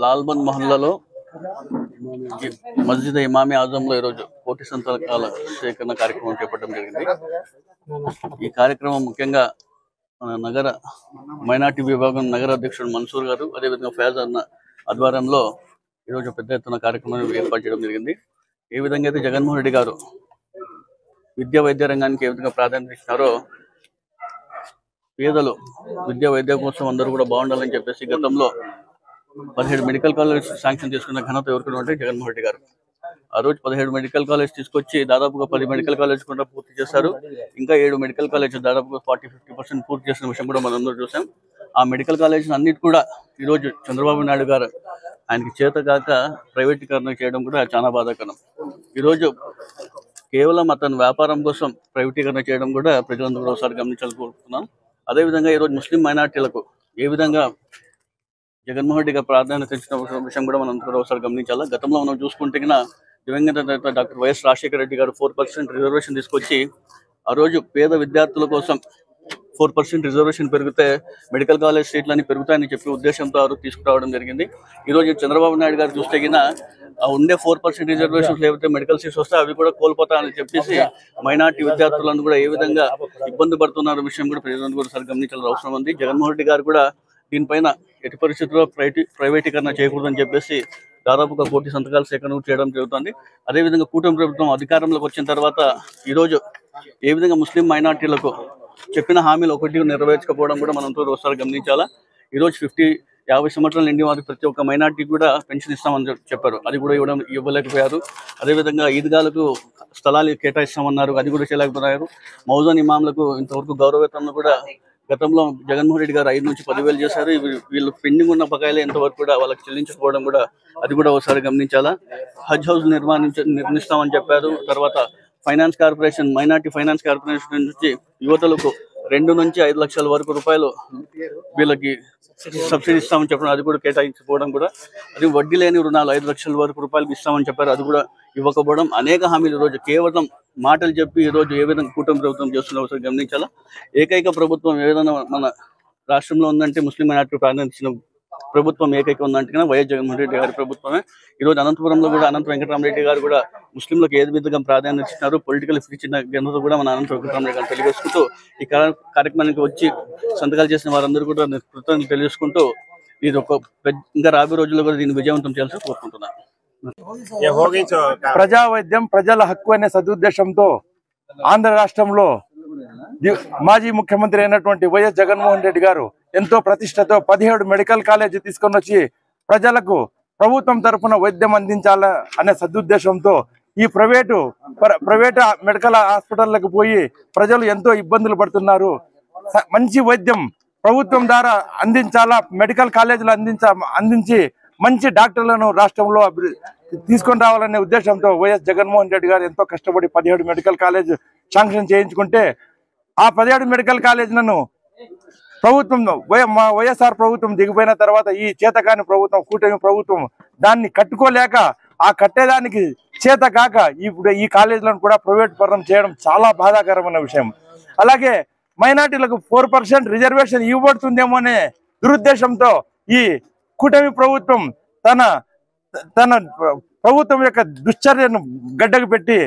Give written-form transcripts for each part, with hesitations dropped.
లాల్బంద్ మహల్లాలో మస్జిద్ ఇమామి ఆజంలో ఈరోజు కోటి సంతకాల సేకరణ కార్యక్రమం చేపట్టడం జరిగింది. ఈ కార్యక్రమం ముఖ్యంగా నగర మైనార్టీ విభాగం నగర అధ్యక్షుడు మన్సూర్ గారు, అదేవిధంగా ఫయాజ్ అన్న ఆధ్వర్యంలో ఈరోజు పెద్ద ఎత్తున కార్యక్రమాన్ని ఏర్పాటు చేయడం జరిగింది. ఏ విధంగా అయితే జగన్మోహన్ రెడ్డి గారు విద్యా వైద్య రంగానికి ఏ విధంగా ప్రాధాన్యత ఇచ్చినారో, పేదలు విద్యా వైద్యం కోసం అందరూ కూడా బాగుండాలని చెప్పేసి గతంలో 17 మెడికల్ కాలేజ్ శాంక్షన్ చేసుకున్న ఘనత ఎవరికి అంటే జగన్మోహన్ రెడ్డి గారు. ఆ రోజు 17 మెడికల్ కాలేజ్ తీసుకొచ్చి దాదాపుగా 10 మెడికల్ కాలేజ్ కూడా పూర్తి చేశారు. ఇంకా 7 మెడికల్ కాలేజ్ దాదాపుగా 40-50% పూర్తి చేసిన విషయం కూడా మనం అందరూ చూసాం. ఆ మెడికల్ కాలేజ్ అన్నిటి కూడా ఈరోజు చంద్రబాబు నాయుడు గారు ఆయనకి చేత కాక ప్రైవేటీకరణ చేయడం కూడా చాలా బాధాకరం. ఈరోజు కేవలం అతను వ్యాపారం కోసం ప్రైవేటీకరణ చేయడం కూడా ప్రజలందరూ కూడా ఒకసారి గమనించాలని కోరుతున్నాం. అదేవిధంగా ఈరోజు ముస్లిం మైనార్టీలకు ఏ విధంగా జగన్మోహన్ రెడ్డి గారు ప్రాధాన్యత ఇచ్చిన విషయం కూడా మనం కూడా ఒకసారి గమనించాలి. గతంలో మనం చూసుకుంటే దివంగత నేత డాక్టర్ వైఎస్ రాజశేఖర రెడ్డి గారు 4% రిజర్వేషన్ తీసుకొచ్చి ఆ రోజు పేద విద్యార్థుల కోసం 4% రిజర్వేషన్ పెరిగితే మెడికల్ కాలేజ్ సీట్లన్నీ పెరుగుతాయని చెప్పి ఉద్దేశంతో ఆ రోజు తీసుకురావడం జరిగింది. ఈరోజు చంద్రబాబు నాయుడు గారు చూస్తే ఉండే 4% రిజర్వేషన్స్ లేకపోతే మెడికల్ సీట్స్ వస్తే అవి కూడా కోల్పోతాయని చెప్పేసి మైనార్టీ విద్యార్థులను కూడా ఏ విధంగా ఇబ్బంది పడుతున్న విషయం కూడా ప్రజలను కూడా సరిగ్గా గమనించాల్సిన అవసరం ఉంది. జగన్మోహన్ రెడ్డి గారు కూడా దీనిపైన ఎట్టి పరిస్థితుల్లో ప్రైవేటీకరణ చేయకూడదని చెప్పేసి దాదాపుగా 1 కోటి సంతకాల సేకరణ చేయడం జరుగుతుంది. అదేవిధంగా కూటమి ప్రభుత్వం అధికారంలోకి వచ్చిన తర్వాత ఈరోజు ఏ విధంగా ముస్లిం మైనార్టీలకు చెప్పిన హామీలు ఒకటి నెరవేర్చకపోవడం కూడా మనం ఒకసారి గమనించాలా. ఈరోజు 50 సంవత్సరాలు నిండి వారికి ప్రతి ఒక్క మైనార్టీకి కూడా పెన్షన్ ఇస్తామని చెప్పారు, అది కూడా ఇవ్వలేకపోయారు. అదేవిధంగా ఈద్గాలకు స్థలాలు కేటాయిస్తామన్నారు, అది కూడా చేయలేకపోయారు. మౌజాన్ ఇమాంలకు ఇంతవరకు గౌరవవేతనం కూడా గతంలో జగన్మోహన్ రెడ్డి గారు 5 నుంచి 10,000 చేశారు. వీళ్ళు పెండింగ్ ఉన్న బకాయిలు ఎంతవరకు కూడా వాళ్ళకి చెల్లించకపోవడం కూడా అది కూడా ఒకసారి గమనించాలా. హజ్ హౌస్ నిర్మిస్తామని చెప్పారు. తర్వాత finance corporation, minority finance corporation నుంచి యువతలకు 2 నుంచి 5 లక్షల వరకు రూపాయలు వీళ్ళకి సబ్సిడీ ఇస్తామని చెప్పడం, అది కూడా కేటాయించకపోవడం కూడా, అది వడ్డీ లేని రుణాలు 5 లక్షల వరకు రూపాయలకు ఇస్తామని చెప్పారు, అది కూడా ఇవ్వకపోవడం, అనేక హామీలు ఈరోజు కేవలం మాటలు చెప్పి ఈరోజు ఏ విధంగా కూటమి ప్రభుత్వం చేస్తున్న అవసరం గమనించాలా. ఏకైక ప్రభుత్వం ఏదైనా మన రాష్ట్రంలో ఉందంటే ముస్లిం మైనార్టీ ప్రాధాన్యత ఇచ్చిన ప్రభుత్వం ఏకైక ఉందంటే వైఎస్ జగన్మోహన్ రెడ్డి గారి ప్రభుత్వమే. ఈరోజు అనంతపురంలో కూడా అనంత వెంకటరామరెడ్డి గారు కూడా ముస్లింలకు ఏ విధంగా ప్రాధాన్యత ఇచ్చినారు, పొలిటికల్ ఇచ్చిన ఘనత కూడా మన అనంత వెంకటరామరెడ్డి గారు తెలియజేసుకుంటూ ఈ కార్యక్రమానికి వచ్చి సంతకాలు చేసిన వారందరూ కూడా కృతజ్ఞతలు తెలియజేసుకుంటూ ఇది ఒక ఇంకా రాబోయే రోజుల్లో కూడా దీన్ని విజయవంతం చేయాలని కోరుకుంటున్నాను. ప్రజా వైద్యం ప్రజల హక్కు అనే సదుద్దేశంతో ఆంధ్ర రాష్ట్రంలో మాజీ ముఖ్యమంత్రి అయినటువంటి వైఎస్ జగన్మోహన్ రెడ్డి గారు ఎంతో ప్రతిష్టతో 17 మెడికల్ కాలేజీ తీసుకొని వచ్చి ప్రజలకు ప్రభుత్వం తరఫున వైద్యం అందించాల అనే సదుద్దేశంతో ఈ ప్రైవేటు మెడికల్ హాస్పిటల్లకు పోయి ప్రజలు ఎంతో ఇబ్బందులు పడుతున్నారు. మంచి వైద్యం ప్రభుత్వం ద్వారా అందించాలా, మెడికల్ కాలేజీలు అందించి మంచి డాక్టర్లను రాష్ట్రంలో తీసుకొని రావాలనే ఉద్దేశంతో వైఎస్ జగన్మోహన్ రెడ్డి గారు ఎంతో కష్టపడి 17 మెడికల్ కాలేజ్ శాంక్షన్ చేయించుకుంటే ఆ 17 మెడికల్ కాలేజీలను ప్రభుత్వం వైఎస్ఆర్ ప్రభుత్వం దిగిపోయిన తర్వాత ఈ చేతకాని ప్రభుత్వం, కూటమి ప్రభుత్వం దాన్ని కట్టుకోలేక ఆ కట్టేదానికి చేత కాక ఇప్పుడు ఈ కాలేజీలను కూడా ప్రైవేట్ పరం చేయడం చాలా బాధాకరమైన విషయం. అలాగే మైనార్టీలకు 4% రిజర్వేషన్ ఇవ్వబడుతుందేమో అనే దురుద్దేశంతో ఈ కూటమి ప్రభుత్వం తన ప్రభుత్వం యొక్క దుశ్చర్యను గడ్డకు పెట్టి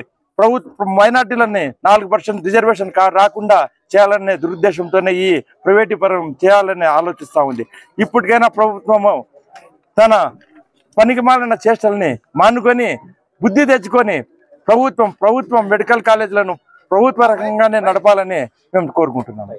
మైనార్టీలని 4% రిజర్వేషన్ రాకుండా చేయాలనే దురుద్దేశంతోనే ఈ ప్రైవేటీకరణ చేయాలని ఆలోచిస్తూ ఉంది. ఇప్పటికైనా ప్రభుత్వము తన పనికిమాలిన చేష్టల్ని మానుకొని బుద్ధి తెచ్చుకొని ప్రభుత్వం మెడికల్ కాలేజీలను ప్రభుత్వ రకంగానే నడపాలని మేము కోరుకుంటున్నాము.